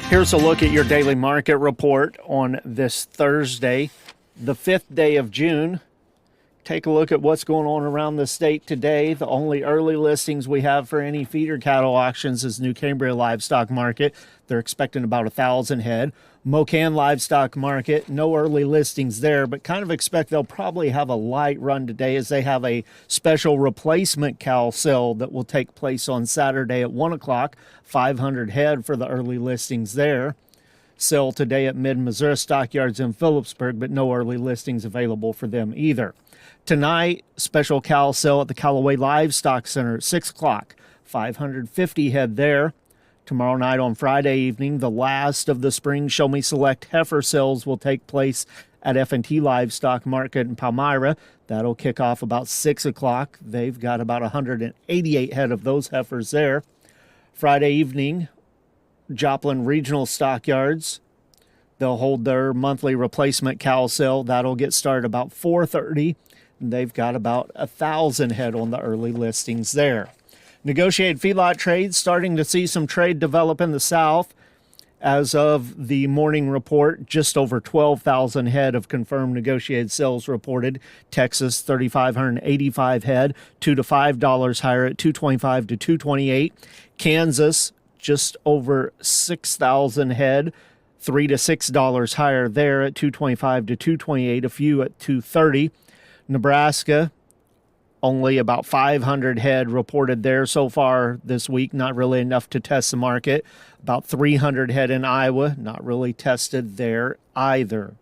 Here's a look at your daily market report on this Thursday, the 5th day of June. Take a look at what's going on around the state today. The only early listings we have for any feeder cattle auctions is New Cambria Livestock Market. They're expecting about 1,000 head. Mocan Livestock Market, no early listings there, but kind of expect they'll probably have a light run today as they have a special replacement cow sale that will take place on Saturday at 1 o'clock. 500 head for the early listings there. Sale today at Mid-Missouri Stockyards in Phillipsburg, but no early listings available for them either. Tonight, special cow sale at the Callaway Livestock Center at 6 o'clock. 550 head there. Tomorrow night on Friday evening, the last of the spring Show Me Select heifer sales will take place at F&T Livestock Market in Palmyra. That'll kick off about 6 o'clock. They've got about 188 head of those heifers there. Friday evening, Joplin Regional Stockyards, they'll hold their monthly replacement cow sale. That'll get started about 4:30. They've got about 1,000 head on the early listings there. Negotiated feedlot trades, starting to see some trade develop in the South. As of the morning report, just over 12,000 head of confirmed negotiated sales reported. Texas, 3,585 head, $2 to $5 higher at $225 to $228. Kansas, just over 6,000 head, $3 to $6 higher there at $225 to $228. A few at $230. Nebraska, only about 500 head reported there so far this week. Not really enough to test the market. About 300 head in Iowa. Not really tested there either.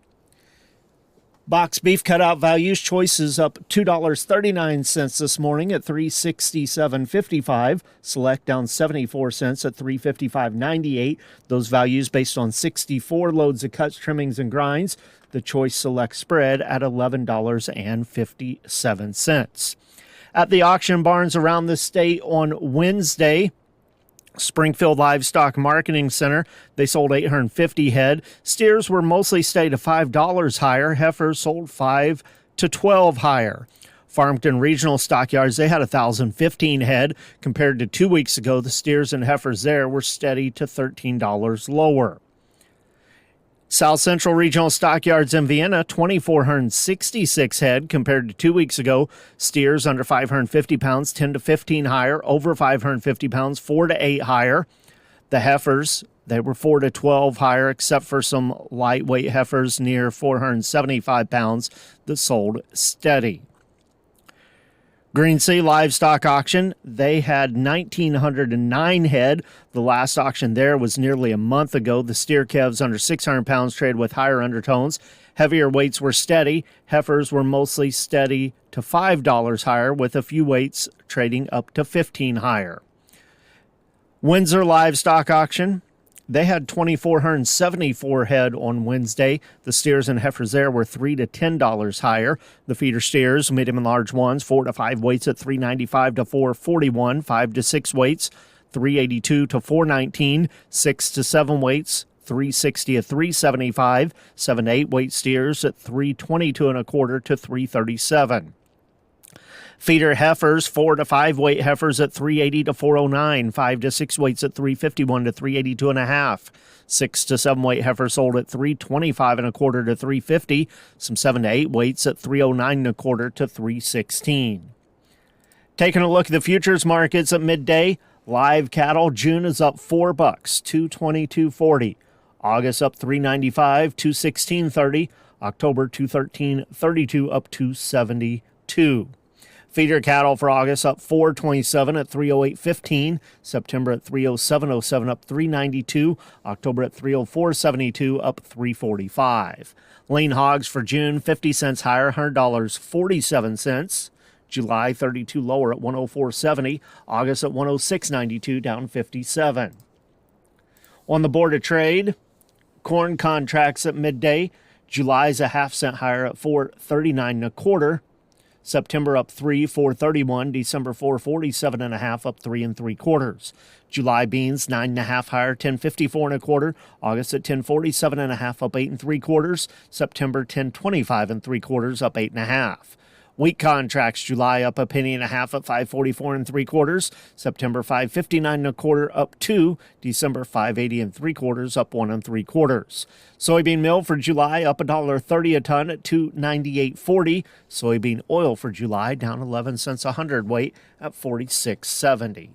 Box beef cutout values. Choices up $2.39 this morning at $367.55. Select down 74 cents at $355.98. Those values based on 64 loads of cuts, trimmings, and grinds. The Choice Select spread at $11.57. At the auction barns around the state on Wednesday, Springfield Livestock Marketing Center, they sold 850 head. Steers were mostly stayed at $5 higher. Heifers sold $5 to $12 higher. Farmington Regional Stockyards, they had 1,015 head. Compared to 2 weeks ago, the steers and heifers there were steady to $13 lower. South Central Regional Stockyards in Vienna, 2,466 head compared to 2 weeks ago. Steers under 550 pounds, 10 to 15 higher. Over 550 pounds, 4 to 8 higher. The heifers, they were 4 to 12 higher, except for some lightweight heifers near 475 pounds that sold steady. Green Sea Livestock Auction, they had 1,909 head. The last auction there was nearly a month ago. The steer calves under 600 pounds traded with higher undertones. Heavier weights were steady. Heifers were mostly steady to $5 higher, with a few weights trading up to $15 higher. Windsor Livestock Auction, they had 2,474 head on Wednesday. The steers and heifers there were $3 to $10 higher. The feeder steers, medium and large ones, 4 to 5 weights at $395 to $441. 5 to 6 weights, $382 to $419. 6 to 7 weights, $360 to $375. 7 to 8 weight steers at $322 and a quarter to $337. Feeder heifers, 4 to 5 weight heifers at $380 to $409. 5 to 6 weights at $351 to $382 and a half. 6 to 7 weight heifers sold at $325 and a quarter to $350. Some 7 to 8 weights at $309 and a quarter to $316. Taking a look at the futures markets at midday, live cattle, June is up $4, $222.40. August up $395, $216.30. October $213.32, up $272. Feeder cattle for August up $4.27 at $308.15. September at $307.07, up $392. October at $304.72, up $345. Lean hogs for June, 50 cents higher, $100.47. July 32 lower at $104.70. August at $106.92, down 57. On the board of trade, corn contracts at midday. July's a half cent higher at $4.39 and a quarter. September up 3, $4.31. December 4.47 and a half, up 3 3/4. July beans 9 and a half higher, $10.54 and a quarter. August at $10.47 and a half, up 8 3/4. September $10.25 and 3/4, up 8 and a half. Wheat contracts, July up a penny and a half at 5.44 3/4. September 5.59 1/4 up 2. December 5.80 3/4 up 1 3/4. Soybean meal for July up $1.30 a ton at 298.40. Soybean oil for July down 11 cents a hundredweight at 46.70.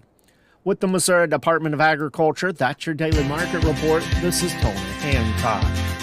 With the Missouri Department of Agriculture, that's your daily market report. This is Tony Hancock.